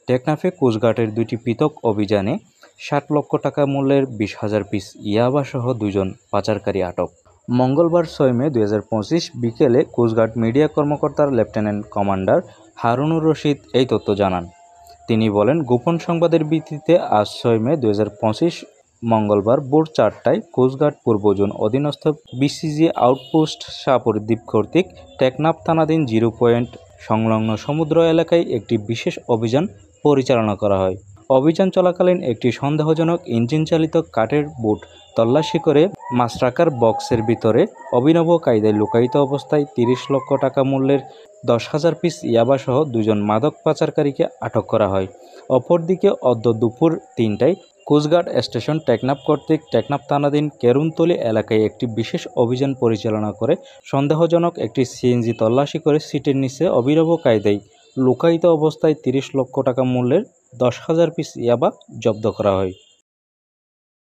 টেকনাফে কোস্টগার্ডের ২টি পৃথক অভিযানে ৬০ লক্ষ টাকা মূল্যের ২০,০০০ পিস ইয়াবাসহ ২ জন পাচারকারী আটক। মঙ্গলবার ৬ মে ২০২৫ বিকেলে কোস্টগার্ড মিডিয়া কর্মকর্তা লেফটেন্যান্ট কমান্ডার হারুনুর রশিদ এই তথ্য জানান। তিনি বলেন, গোপন সংবাদের ভিত্তিতে আজ ৬ মে ২০২৫ মঙ্গলবার ভোর ৪টায় কোস্টগার্ড পূর্ব জোন অধীনস্থ বিসিজি আউটপোস্ট শাহপরদ্বীপ কর্তৃক টেকনাফ থানাধীন 0 পয়েন্ট সংলগ্ন সমুদ্র এলাকায় একটি বিশেষ অভিযান পরিচালনা করা হয়। অভিযান চলাকালীন একটি সন্দেহজনক ইঞ্জিন চালিত কাঠের বোট তল্লাশি করে মাছ রাখার বক্সের ভিতরে অভিনব কায়দায় লুকায়িত অবস্থায় ৩০ লক্ষ টাকা মূল্যের ১০,০০০ পিস ইয়াবাসহ ২ জন মাদক পাচারকারীকে আটক করা হয়। অপরদিকে অদ্য দুপুর ৩টায় কোস্টগার্ড স্টেশন টেকনাফ কর্তৃক টেকনাফ থানাধীন কেরুনতলী এলাকায় একটি বিশেষ অভিযান পরিচালনা করে সন্দেহজনক একটি সিএনজি তল্লাশি করে সিটের নিচে অভিনব কায়দায় লুকায়িত অবস্থায় ৩০ লক্ষ টাকা মূল্যের ১০,০০০ পিস ইয়াবা জব্দ করা হয়।